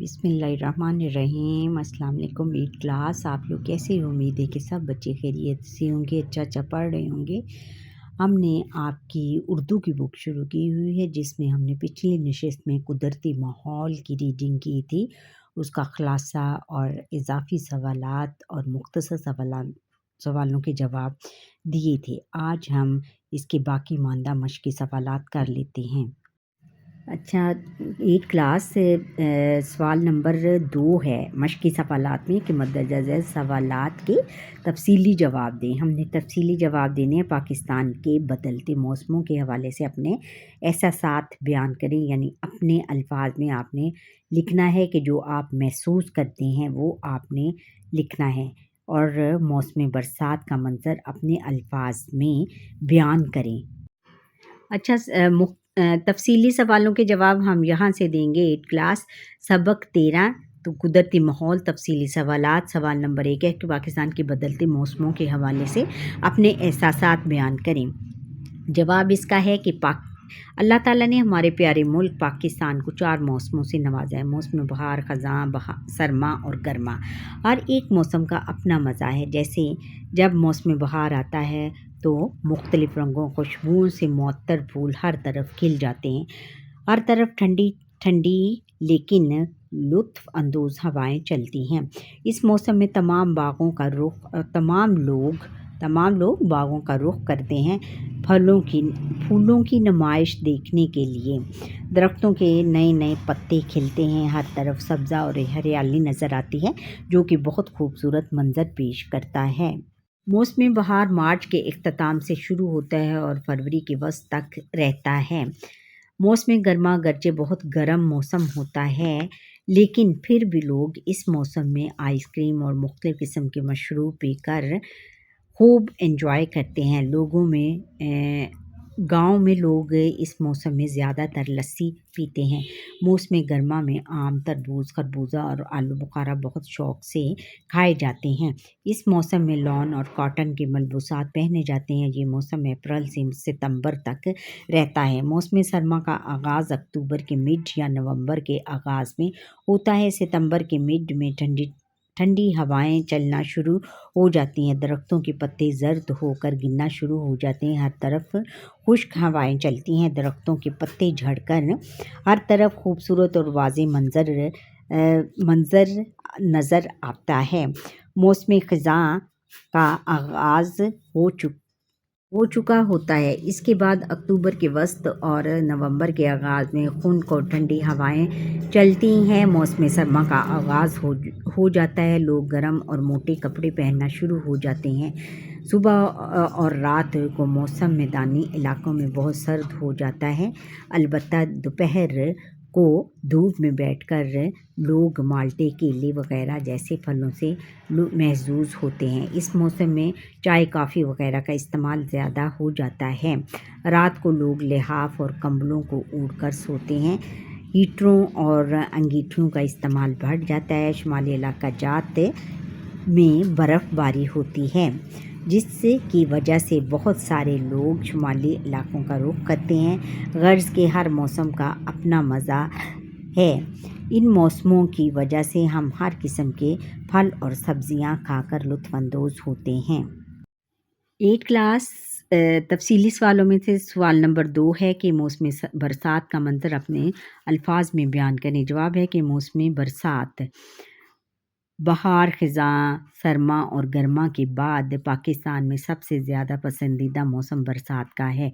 بسم اللہ الرحمن الرحیم۔ السلام علیکم 8 کلاس، آپ لوگ کیسے ہو؟ امید ہے کہ سب بچے خیریت سے ہوں گے، اچھا پڑھ رہے ہوں گے۔ ہم نے آپ کی اردو کی بک شروع کی ہوئی ہے، جس میں ہم نے پچھلی نشست میں قدرتی ماحول کی ریڈنگ کی تھی، اس کا خلاصہ اور اضافی سوالات اور مختصر سوالوں کے جواب دیے تھے۔ آج ہم اس کے باقی ماندہ مشقی سوالات کر لیتے ہیں۔ اچھا 8 کلاس سوال نمبر 2 ہے مشقی سوالات میں کہ مندرجہ ذیل سوالات کے تفصیلی جواب دیں۔ ہم نے تفصیلی جواب دینے ہیں۔ پاکستان کے بدلتے موسموں کے حوالے سے اپنے احساسات بیان کریں، یعنی اپنے الفاظ میں آپ نے لکھنا ہے کہ جو آپ محسوس کرتے ہیں وہ آپ نے لکھنا ہے، اور موسم برسات کا منظر اپنے الفاظ میں بیان کریں۔ اچھا تفصیلی سوالوں کے جواب ہم یہاں سے دیں گے۔ 8 کلاس سبق 13 تو قدرتی ماحول تفصیلی سوالات۔ سوال نمبر 1 ہے کہ پاکستان کے بدلتے موسموں کے حوالے سے اپنے احساسات بیان کریں۔ جواب اس کا ہے کہ اللہ تعالیٰ نے ہمارے پیارے ملک پاکستان کو 4 موسموں سے نوازا ہے۔ موسم بہار، خزاں، سرما اور گرما۔ ہر ایک موسم کا اپنا مزہ ہے۔ جیسے جب موسم بہار آتا ہے تو مختلف رنگوں خوشبوؤں سے معطر پھول ہر طرف کھل جاتے ہیں، ہر طرف ٹھنڈی ٹھنڈی لیکن لطف اندوز ہوائیں چلتی ہیں۔ اس موسم میں تمام لوگ باغوں کا رخ کرتے ہیں پھولوں کی نمائش دیکھنے کے لیے۔ درختوں کے نئے نئے پتے کھلتے ہیں، ہر طرف سبزہ اور ہریالی نظر آتی ہے، جو کہ بہت خوبصورت منظر پیش کرتا ہے۔ موسم بہار مارچ کے اختتام سے شروع ہوتا ہے اور فروری کے وسط تک رہتا ہے۔ موسم گرما گرچہ بہت گرم موسم ہوتا ہے، لیکن پھر بھی لوگ اس موسم میں آئس کریم اور مختلف قسم کے مشروب پی کر خوب انجوائے کرتے ہیں۔ گاؤں میں لوگ اس موسم میں زیادہ تر لسی پیتے ہیں۔ موسم گرما میں آم، تربوز، خربوزہ اور آلو بخارا بہت شوق سے کھائے جاتے ہیں۔ اس موسم میں لون اور کاٹن کے ملبوسات پہنے جاتے ہیں۔ یہ موسم اپریل سے ستمبر تک رہتا ہے۔ موسم سرما کا آغاز اکتوبر کے مڈ یا نومبر کے آغاز میں ہوتا ہے۔ ستمبر کے مڈ میں ٹھنڈی ہوائیں چلنا شروع ہو جاتی ہیں، درختوں کے پتے زرد ہو کر گرنا شروع ہو جاتے ہیں، ہر طرف خشک ہوائیں چلتی ہیں، درختوں کے پتے جھڑ کر ہر طرف خوبصورت اور واضح منظر نظر آتا ہے۔ موسم خزاں کا آغاز ہو چکا ہوتا ہے۔ اس کے بعد اکتوبر کے وسط اور نومبر کے آغاز میں خنک اور ٹھنڈی ہوائیں چلتی ہیں۔ موسم سرما کا آغاز ہو جاتا ہے، لوگ گرم اور موٹے کپڑے پہننا شروع ہو جاتے ہیں۔ صبح اور رات کو موسم میدانی علاقوں میں بہت سرد ہو جاتا ہے، البتہ دوپہر کو دھوپ میں بیٹھ کر لوگ مالٹے، کیلے وغیرہ جیسے پھلوں سے محظوظ ہوتے ہیں۔ اس موسم میں چائے، کافی وغیرہ کا استعمال زیادہ ہو جاتا ہے۔ رات کو لوگ لحاف اور کمبلوں کو اوڑھ کر سوتے ہیں۔ ہیٹروں اور انگیٹھیوں کا استعمال بڑھ جاتا ہے۔ شمالی علاقہ جات میں برف باری ہوتی ہے، جس کی وجہ سے بہت سارے لوگ شمالی علاقوں کا رخ کرتے ہیں۔ غرض کہ ہر موسم کا اپنا مزہ ہے۔ ان موسموں کی وجہ سے ہم ہر قسم کے پھل اور سبزیاں کھا کر لطف اندوز ہوتے ہیں۔ 8 کلاس تفصیلی سوالوں میں سے سوال نمبر 2 ہے کہ موسم برسات کا منظر اپنے الفاظ میں بیان کریں۔ جواب ہے کہ موسم برسات بہار، خزاں، سرما اور گرما کے بعد پاکستان میں سب سے زیادہ پسندیدہ موسم برسات کا ہے۔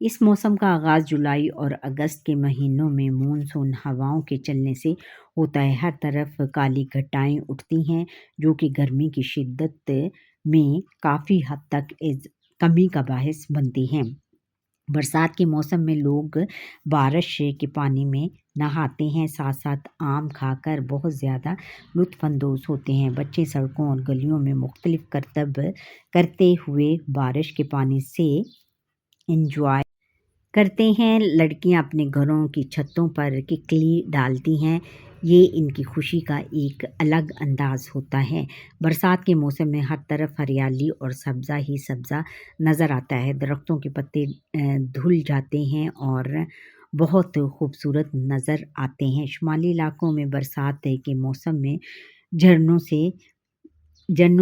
اس موسم کا آغاز جولائی اور اگست کے مہینوں میں مونسون ہواؤں کے چلنے سے ہوتا ہے۔ ہر طرف کالی گھٹائیں اٹھتی ہیں، جو کہ گرمی کی شدت میں کافی حد تک کمی کا باعث بنتی ہیں۔ برسات کے موسم میں لوگ بارش کے پانی میں نہاتے ہیں، ساتھ ساتھ آم کھا کر بہت زیادہ لطف اندوز ہوتے ہیں۔ بچے سڑکوں اور گلیوں میں مختلف کرتب کرتے ہوئے بارش کے پانی سے انجوائے کرتے ہیں۔ لڑکیاں اپنے گھروں کی چھتوں پر ککلی ڈالتی ہیں، یہ ان کی خوشی کا ایک الگ انداز ہوتا ہے۔ برسات کے موسم میں ہر طرف ہریالی اور سبزہ ہی سبزہ نظر آتا ہے، درختوں کے پتے دھل جاتے ہیں اور بہت خوبصورت نظر آتے ہیں۔ شمالی علاقوں میں برسات کے موسم میں جھرنوں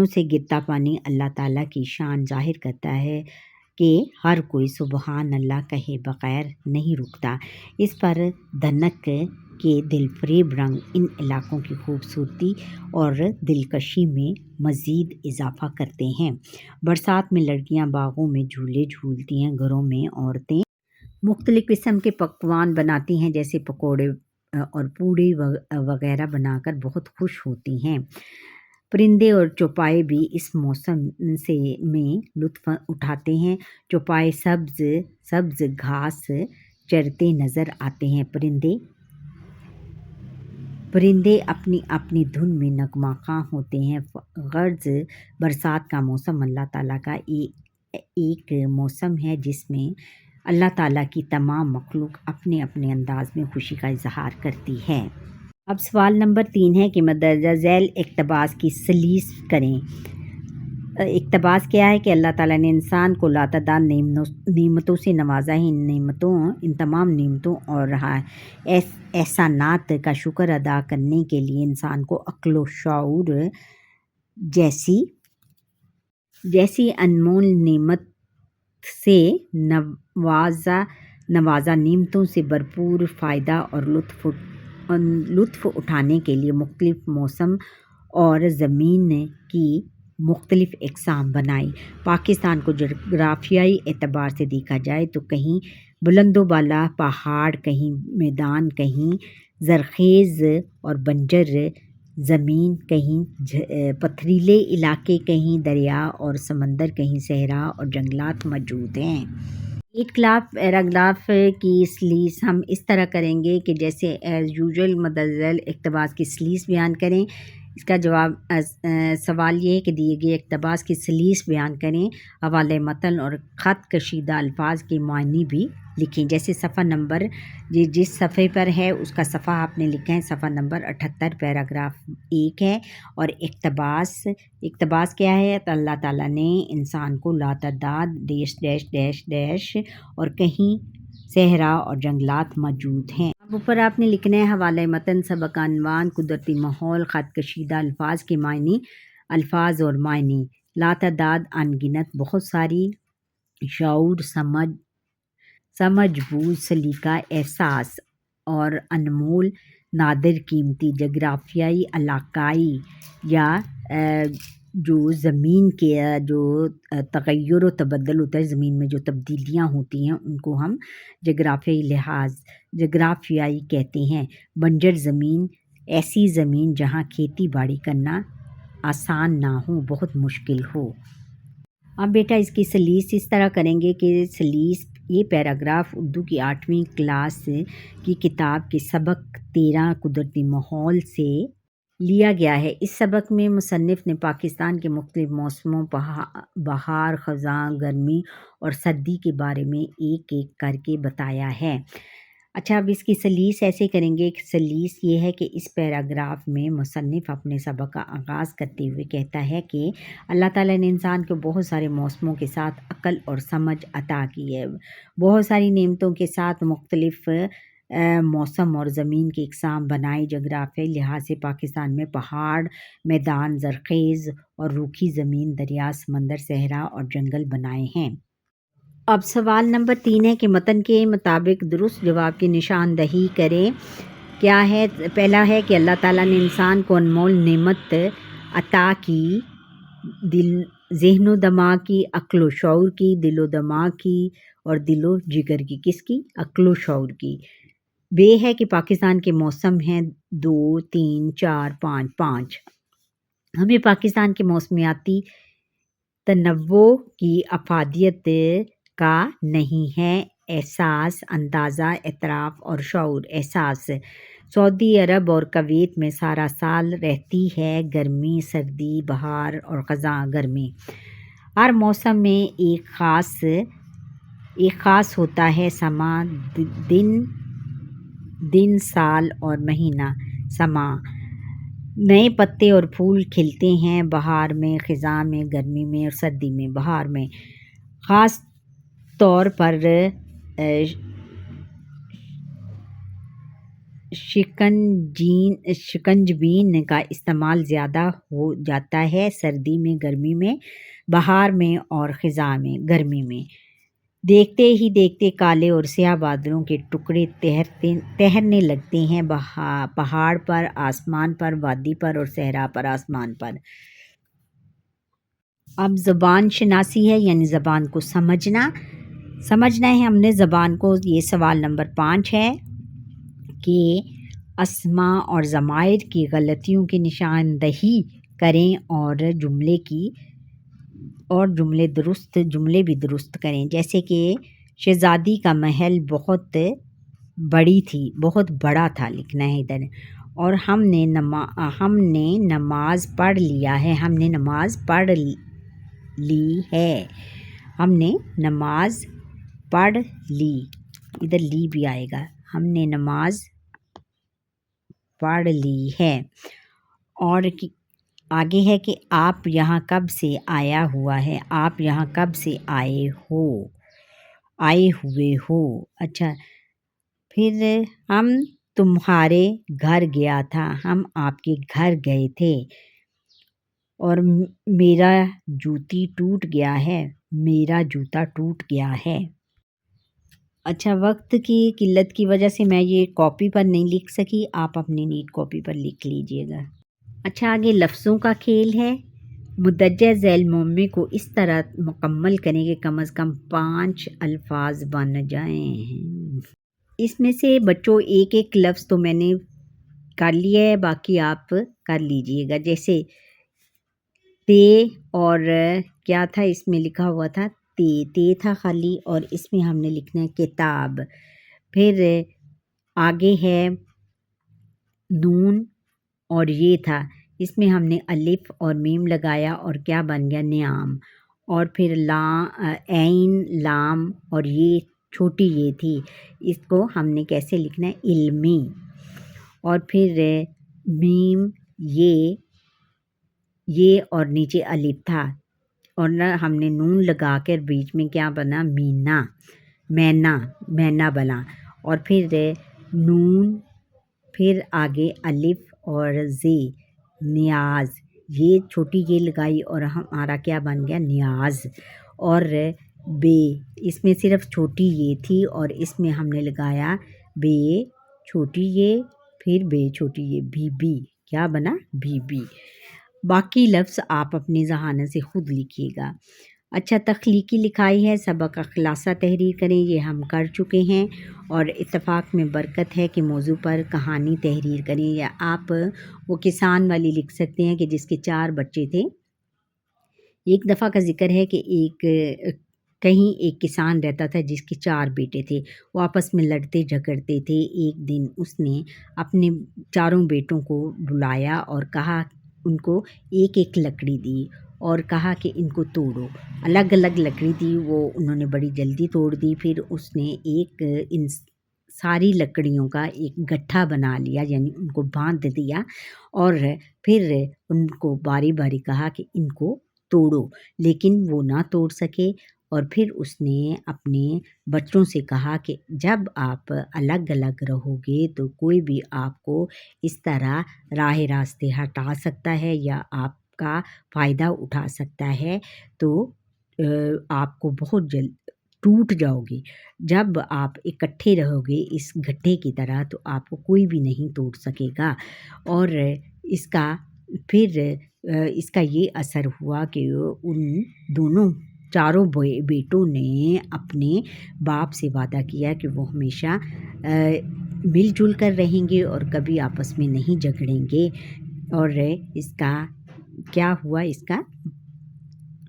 سے گرتا پانی اللہ تعالیٰ کی شان ظاہر کرتا ہے کہ ہر کوئی سبحان اللہ کہے بغیر نہیں رکتا۔ اس پر دھنک کے دل فریب رنگ ان علاقوں کی خوبصورتی اور دلکشی میں مزید اضافہ کرتے ہیں۔ برسات میں لڑکیاں باغوں میں جھولے جھولتی ہیں، گھروں میں عورتیں مختلف قسم کے پکوان بناتی ہیں جیسے پکوڑے اور پوڑی وغیرہ بنا کر بہت خوش ہوتی ہیں۔ پرندے اور چوپائے بھی اس موسم میں لطف اٹھاتے ہیں۔ چوپائے سبز گھاس چرتے نظر آتے ہیں۔ پرندے اپنی اپنی دھن میں نغمہ خواں ہوتے ہیں۔ غرض برسات کا موسم اللہ تعالیٰ کا ایک موسم ہے جس میں اللہ تعالیٰ کی تمام مخلوق اپنے اپنے انداز میں خوشی کا اظہار کرتی ہے۔ اب سوال نمبر 3 ہے کہ مندرجہ ذیل اقتباس کی تسلیث کریں۔ اقتباس کیا ہے کہ اللہ تعالیٰ نے انسان کو لاتعداد نعمتوں سے نوازا ہے۔ ان تمام نعمتوں اور احسانات کا شکر ادا کرنے کے لیے انسان کو عقل و شعور جیسی انمول نعمت سے نوازا نعمتوں سے بھرپور فائدہ اور لطف اٹھانے کے لیے مختلف موسم اور زمین کی مختلف اقسام بنائی۔ پاکستان کو جغرافیائی اعتبار سے دیکھا جائے تو کہیں بلند و بالا پہاڑ، کہیں میدان، کہیں زرخیز اور بنجر زمین، کہیں پتھریلے علاقے، کہیں دریا اور سمندر، کہیں صحرا اور جنگلات موجود ہیں۔ پیراگراف کی تسلیث ہم اس طرح کریں گے کہ جیسے ایز یوزول مندرجہ ذیل اقتباس کی تسلیث بیان کریں۔ اس کا جواب سوال یہ ہے کہ دیے گئے اقتباس کی تسلیث بیان کریں، حوالہ متن اور خط کشیدہ الفاظ کے معنی بھی لکھیں۔ جیسے صفحہ نمبر جس صفحے پر ہے اس کا صفحہ آپ نے لکھا ہے، صفحہ نمبر 78 پیراگراف 1 ہے۔ اور اقتباس کیا ہے؟ تو اللہ تعالیٰ نے انسان کو لاتعداد اور کہیں صحرا اور جنگلات موجود ہیں۔ اب اوپر آپ نے لکھنا ہے حوالہ متن، سبق کا عنوان قدرتی ماحول، خط کشیدہ الفاظ کے معنی، الفاظ اور معنی، لاتعداد ان گنت، بہت ساری، شعور، سمجھ بوجھ، سلیقہ، احساس اور انمول، نادر، قیمتی، جغرافیائی، علاقائی یا جو زمین کے جو تغیر و تبدل ہوتا ہے، زمین میں جو تبدیلیاں ہوتی ہیں ان کو ہم جغرافیائی کہتے ہیں۔ بنجر زمین، ایسی زمین جہاں کھیتی باڑی کرنا آسان نہ ہو، بہت مشکل ہو۔ اب بیٹا اس کی تسلیث اس طرح کریں گے کہ یہ پیراگراف اردو کی 8ویں کلاس کی کتاب کے سبق 13 قدرتی ماحول سے لیا گیا ہے۔ اس سبق میں مصنف نے پاکستان کے مختلف موسموں، بہار، خزاں، گرمی اور سردی کے بارے میں ایک ایک کر کے بتایا ہے۔ اچھا، اب اس کی تسلیث ایسے کریں گے۔ تسلیث یہ ہے کہ اس پیراگراف میں مصنف اپنے سبق کا آغاز کرتے ہوئے کہتا ہے کہ اللہ تعالیٰ نے انسان کو بہت سارے موسموں کے ساتھ عقل اور سمجھ عطا کی ہے۔ بہت ساری نعمتوں کے ساتھ مختلف موسم اور زمین کی اقسام بنائی۔ جغرافیائی لحاظ سے پاکستان میں پہاڑ، میدان، زرخیز اور روکھی زمین، دریا، سمندر، صحرا اور جنگل بنائے ہیں۔ اب سوال نمبر 3 ہے کہ متن کے مطابق درست جواب کی نشاندہی کریں۔ کیا ہے؟ پہلا ہے کہ اللہ تعالیٰ نے انسان کو انمول نعمت عطا کی، ذہن و دماغ کی، عقل و شعور کی، دل و دماغ کی اور دل و جگر کی۔ کس کی؟ عقل و شعور کی۔ بے ہے کہ پاکستان کے موسم ہیں 2، 3، 4، 5۔ ہمیں پاکستان کے موسمیاتی تنوع کی افادیت کا نہیں ہے احساس، اندازہ، اعتراف اور شعور۔ احساس: سعودی عرب اور کویت میں سارا سال رہتی ہے گرمی، سردی، بہار اور خزاں گرمی۔ ہر موسم میں ایک خاص ہوتا ہے سماں، دن، سال اور مہینہ۔ سماں: نئے پتے اور پھول کھلتے ہیں بہار میں، خزاں میں، گرمی میں اور سردی میں۔ بہار میں خاص طور پر شکنجبین کا استعمال زیادہ ہو جاتا ہے سردی میں، گرمی میں، بہار میں اور خزاں میں گرمی میں۔ دیکھتے ہی دیکھتے کالے اور سیاہ بادلوں کے ٹکڑے تہرنے لگتے ہیں پہاڑ پر، آسمان پر، وادی پر اور صحرا پر آسمان پر۔ اب زبان شناسی ہے، یعنی زبان کو سمجھنا ہے ہم نے زبان کو۔ یہ سوال نمبر 5 ہے کہ اسماء اور ضمائر کی غلطیوں کی نشاندہی کریں اور جملے بھی درست کریں۔ جیسے کہ شہزادی کا محل بہت بڑا تھا، لکھنا ہے ادھر، اور ہم نے نماز پڑھ لیا ہے۔ ہم نے نماز پڑھ لی ہے، ہم نے نماز پڑھ لی، ادھر لی بھی آئے گا، ہم نے نماز پڑھ لی ہے۔ اور آگے ہے کہ آپ یہاں کب سے آیا ہوا ہے، آپ یہاں کب سے آئے ہوئے ہو۔ اچھا، پھر ہم تمہارے گھر گیا تھا، ہم آپ کے گھر گئے تھے۔ اور میرا جوتی ٹوٹ گیا ہے، میرا جوتا ٹوٹ گیا ہے۔ اچھا، وقت کی قلت کی وجہ سے میں یہ کاپی پر نہیں لکھ سکی، آپ اپنی نیٹ کاپی پر لکھ لیجئے گا۔ اچھا، آگے لفظوں کا کھیل ہے۔ مندرجہ ذیل معمے کو اس طرح مکمل کریں کہ کم از کم 5 الفاظ بن جائیں۔ اس میں سے بچوں ایک لفظ تو میں نے کر لیا ہے، باقی آپ کر لیجئے گا۔ جیسے تے، اور کیا تھا اس میں لکھا ہوا تھا، تے تھا خالی، اور اس میں ہم نے لکھنا ہے کتاب۔ پھر آگے ہے نون، اور یہ تھا، اس میں ہم نے الف اور میم لگایا اور کیا بن گیا، نعام۔ اور پھر عین، لام، اور یہ چھوٹی یہ تھی، اس کو ہم نے کیسے لکھنا ہے، علمی۔ اور پھر میم، یہ اور نیچے الف تھا، اور ہم نے نون لگا کر بیچ میں کیا بنا، مینا بنا۔ اور پھر نون، پھر آگے الف اور زی، نیاز، یہ چھوٹی یہ لگائی اور ہمارا کیا بن گیا، نیاز۔ اور بے، اس میں صرف چھوٹی یہ تھی اور اس میں ہم نے لگایا بے چھوٹی یہ، پھر بے چھوٹی یہ، بی بی، کیا بنا، بی بی۔ باقی لفظ آپ اپنی ذہانت سے خود لکھیے گا۔ اچھا، تخلیقی لکھائی ہے، سبق کا خلاصہ تحریر کریں، یہ ہم کر چکے ہیں۔ اور اتفاق میں برکت ہے کہ موضوع پر کہانی تحریر کریں، یا آپ وہ کسان والی لکھ سکتے ہیں کہ جس کے 4 بچے تھے۔ ایک دفعہ کا ذکر ہے کہ کہیں ایک کسان رہتا تھا جس کے 4 بیٹے تھے، وہ آپس میں لڑتے جھگڑتے تھے۔ ایک دن اس نے اپنے 4 بیٹوں کو بلایا اور کہا، ان کو ایک لکڑی دی اور کہا کہ ان کو توڑو۔ الگ الگ لکڑی دی، وہ انہوں نے بڑی جلدی توڑ دی۔ پھر اس نے ان ساری لکڑیوں کا ایک گٹھا بنا لیا، یعنی ان کو باندھ دیا، اور پھر ان کو باری باری کہا کہ ان کو توڑو، لیکن وہ نہ توڑ سکے۔ اور پھر اس نے اپنے بچوں سے کہا کہ جب آپ الگ الگ رہو گے تو کوئی بھی آپ کو اس طرح راہ راستے ہٹا سکتا ہے یا آپ کا فائدہ اٹھا سکتا ہے، تو آپ کو بہت جلد ٹوٹ جاؤ گے۔ جب آپ اکٹھے رہو گے اس گٹھے کی طرح تو آپ کو کوئی بھی نہیں توڑ سکے گا۔ اور اس کا یہ اثر ہوا کہ ان دونوں 4 بیٹوں نے اپنے باپ سے وعدہ کیا کہ وہ ہمیشہ مل جل کر رہیں گے اور کبھی آپس میں نہیں جھگڑیں گے۔ اور اس کا کیا ہوا، اس کا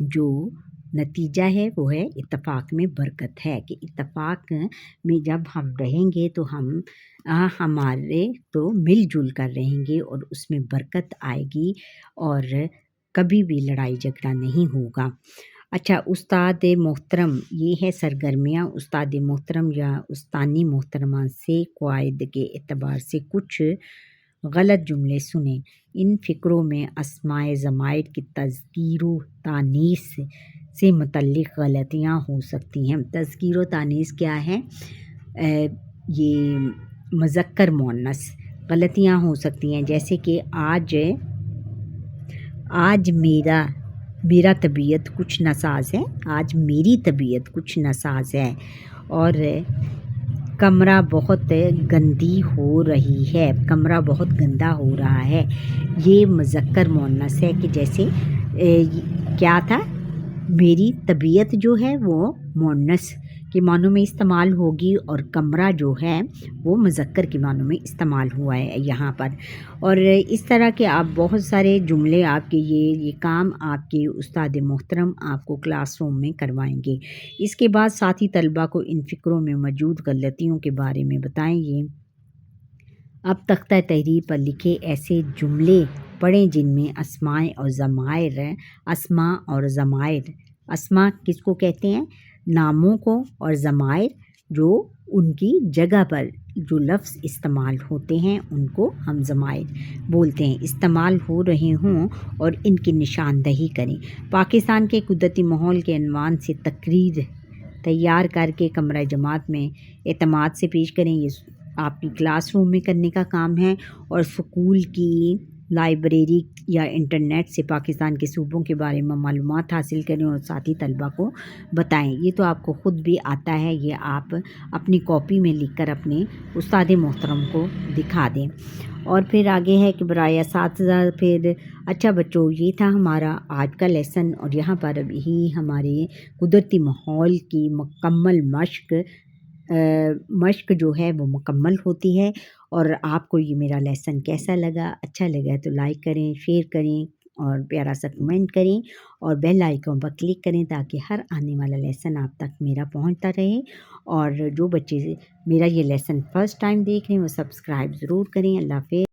جو نتیجہ ہے وہ ہے اتفاق میں برکت ہے، کہ اتفاق میں جب ہم رہیں گے تو ہمارے تو مل جل کر رہیں گے اور اس میں برکت آئے گی اور کبھی بھی لڑائی جھگڑا نہیں ہوگا۔ اچھا، استاد محترم، یہ ہے سرگرمیاں۔ استاد محترم یا استانی محترمہ سے قواعد کے اعتبار سے کچھ غلط جملے سنیں۔ ان فقروں میں اسماء ضمائر کی تذکیر و تانیث سے متعلق غلطیاں ہو سکتی ہیں۔ تذکیر و تانیث کیا ہے؟ یہ مذکر مؤنث غلطیاں ہو سکتی ہیں، جیسے کہ آج میرا طبیعت کچھ ناساز ہے، آج میری طبیعت کچھ ناساز ہے، اور کمرہ بہت گندی ہو رہی ہے، کمرہ بہت گندا ہو رہا ہے، یہ مذکر مؤنث ہے کہ جیسے کیا تھا، میری طبیعت جو ہے وہ مؤنث کے معنوں میں استعمال ہوگی، اور کمرہ جو ہے وہ مذکر کے معنوں میں استعمال ہوا ہے یہاں پر۔ اور اس طرح کے آپ بہت سارے جملے آپ کے یہ کام آپ کے استاد محترم آپ کو کلاس روم میں کروائیں گے۔ اس کے بعد ساتھی طلبہ کو ان فقروں میں موجود غلطیوں کے بارے میں بتائیں گے۔ اب تختہ تحریر پر لکھے ایسے جملے پڑھیں جن میں اسماء اور ضمائر، اسماء کس کو کہتے ہیں؟ ناموں کو، اور ضمائر جو ان کی جگہ پر جو لفظ استعمال ہوتے ہیں ان کو ہم ضمائر بولتے ہیں، استعمال ہو رہے ہوں اور ان کی نشاندہی کریں۔ پاکستان کے قدرتی ماحول کے عنوان سے تقریر تیار کر کے کمرہ جماعت میں اعتماد سے پیش کریں۔ یہ آپ کی کلاس روم میں کرنے کا کام ہے، اور اسکول کی لائبریری یا انٹرنیٹ سے پاکستان کے صوبوں کے بارے میں معلومات حاصل کریں اور ساتھی طلبہ کو بتائیں۔ یہ تو آپ کو خود بھی آتا ہے، یہ آپ اپنی کاپی میں لکھ کر اپنے استاد محترم کو دکھا دیں۔ اور پھر آگے ہے کہ برائے اساتذہ، پھر اچھا بچوں، یہ تھا ہمارا آج کا لیسن، اور یہاں پر ابھی ہمارے قدرتی ماحول کی مکمل مشق جو ہے وہ مکمل ہوتی ہے۔ اور آپ کو یہ میرا لیسن کیسا لگا؟ اچھا لگا تو لائک کریں، شیئر کریں، اور پیارا سا کمنٹ کریں، اور بیل آئیکن پر کلک کریں تاکہ ہر آنے والا لیسن آپ تک میرا پہنچتا رہے۔ اور جو بچے میرا یہ لیسن فرسٹ ٹائم دیکھ رہے ہیں وہ سبسکرائب ضرور کریں۔ اللہ حافظ۔